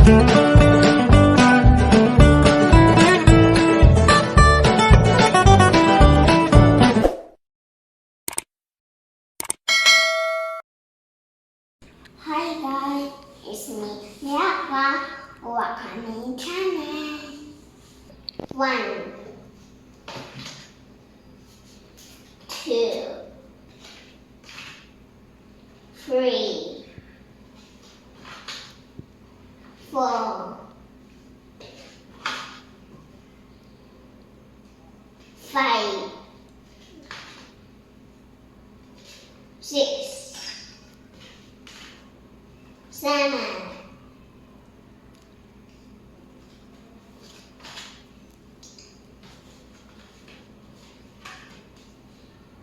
Hi guys, it's me, Miakka Lei channel. 1, 2, 3, 4, 5, 6, 7,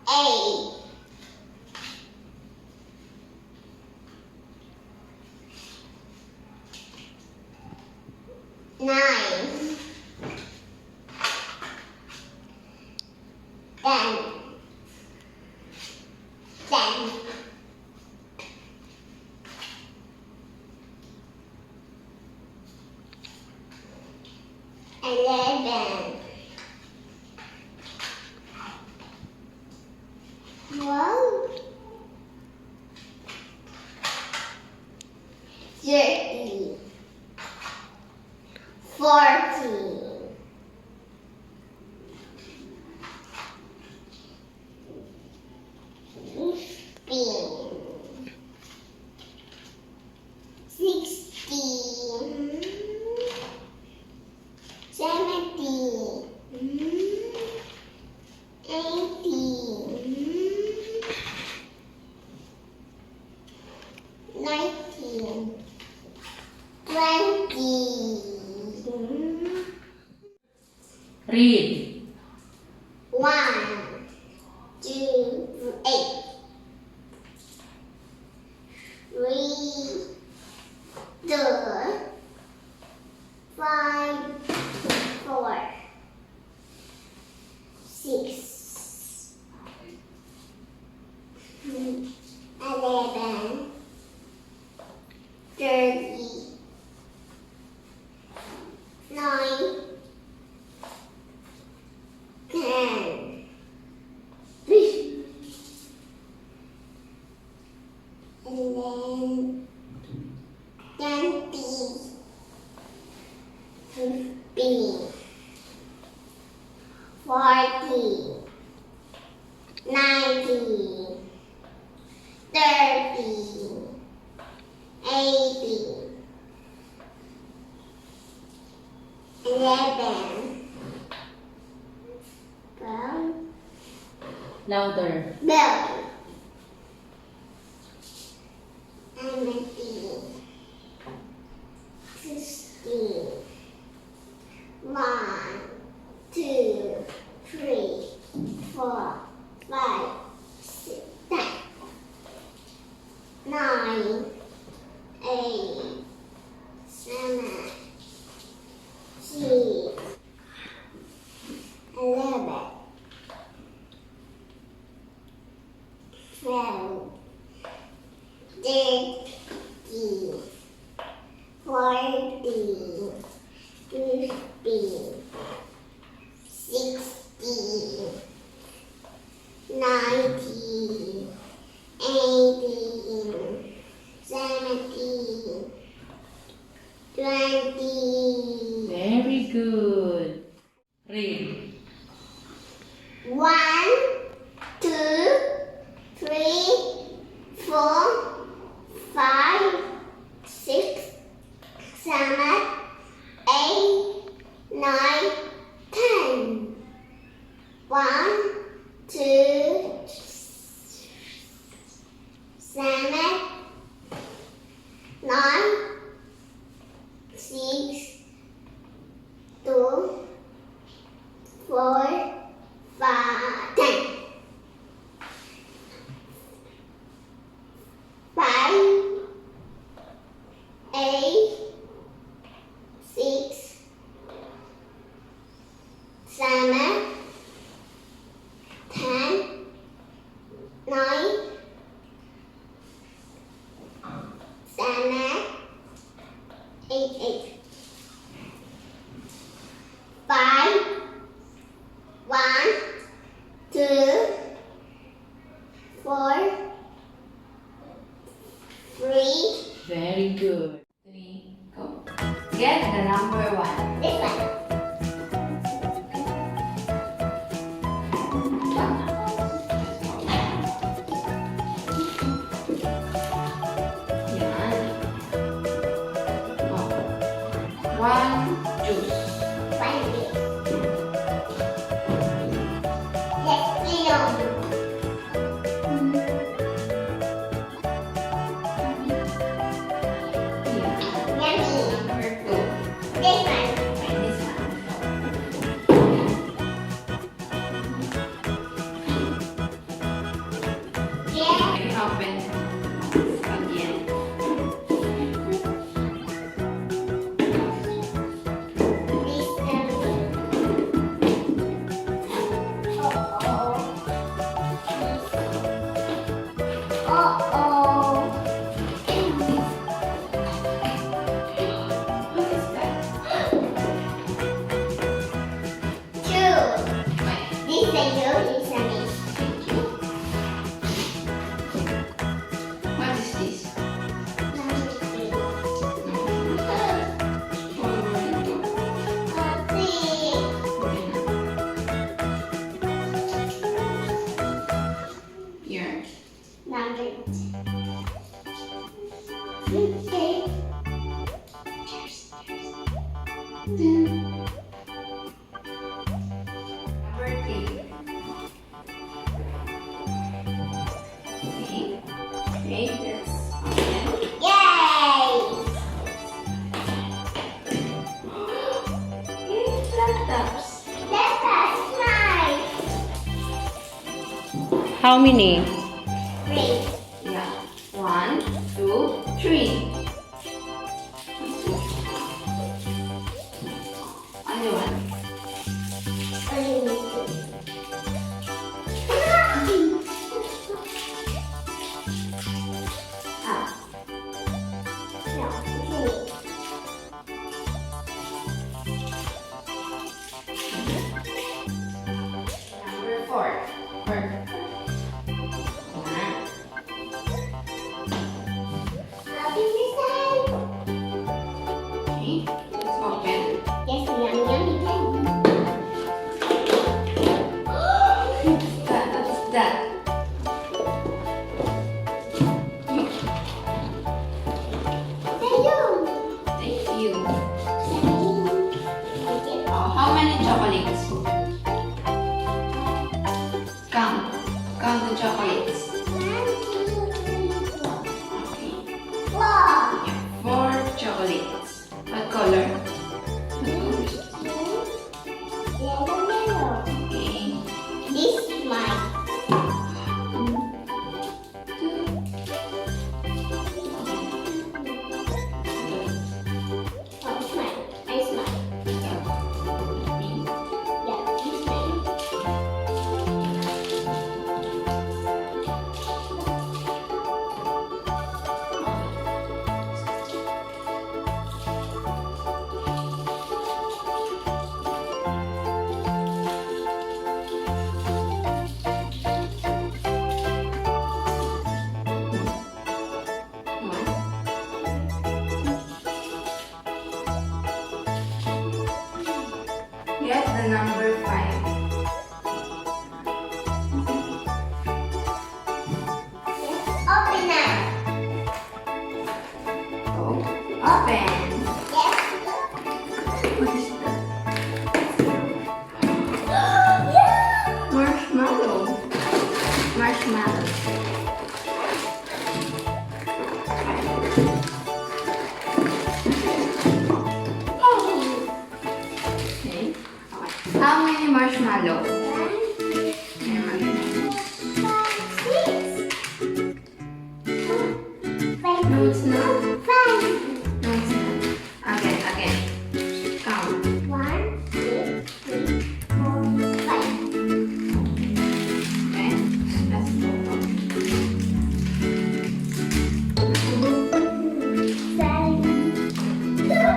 8, 9, 10, 11, 12, 13, 14, 15, 16, 17, 18, 19, 20. Read. 1, 2, 8. Read the 5, 4, 6, 11, 30, 9, 10, 11, 20, 15, 14, 19, 30, 18, 11, 12, Louder. 17, 16, 1, 2, 3, 4, 5, 6, 9, 8, 7, 6, 11, 12, 13, 14, 15, 16, 19, 18, 17, 20. Very good. Read. 1, 2, 3, 4, 5, 6, 7, 8, 9, 10. 1, 2, 7, 9, 6, 2, 4, 5, 10. 5, 8, 6, 7, 10, 9, 7, 8, 8. 5. 1, 2, 4, 3. Very good. 3, go. Get the number 1. This one. Yan. Oh. 1, juice. 1 bit. Let's play on. Yan. Yummy. Number 2. This one. Try this one. Yeah. Okay, open. Again. This one. Uh-oh. What is that? 2. This is you, this one is. Thank you. What is this? Number 3. Here. Number 2. Number 3. Okay. Okay, this. Okay. Yay! Yay, laptops. That's nice. How many? 3. Yeah. 1, 2, 3. Only one. Only me. Ah. No, it's me. Number 4. One. Happy birthday. Okay. Let's open. Yes, yummy candy. What's that? Thank you. Thank you. Oh, how many chocolates? Count. Count the chocolates. Okay. Wow. 4 chocolates. What color? What color is this? Yellow. Okay. This is mine. 2. Oh, it's mine. It's mine. Yeah, it's mine. Get the number 5. Open now. Go. Open. Yes. What is that? Yeah. Marshmallow. Marshmallow. Okay. How many marshmallow? No, it's not. No, it's not. Again. Count. 1, 2, 3, 4, 5. Okay. Let's go.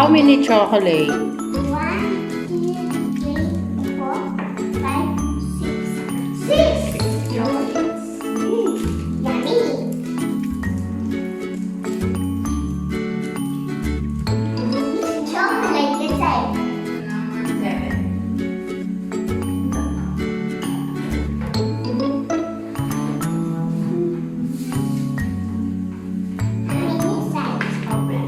How many chocolate? 1, 2, 3, 4, 5, 6. 6 chocolates. Yummy. Chocolate the same. Number 7. Open.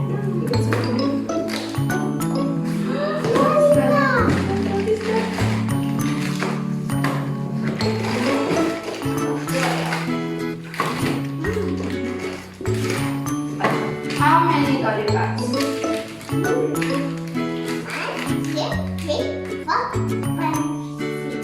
How many lollipops? 1, 2, 3, 4, 5, 6.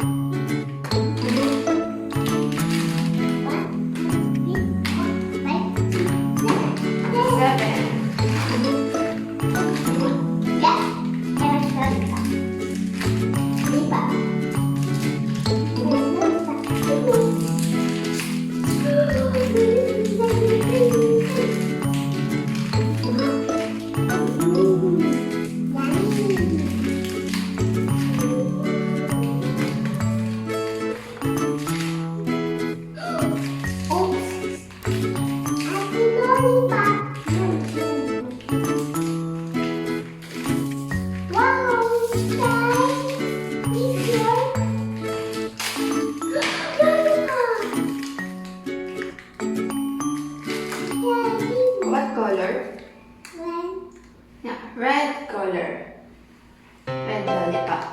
What color? Yeah, red color. Red lollipop.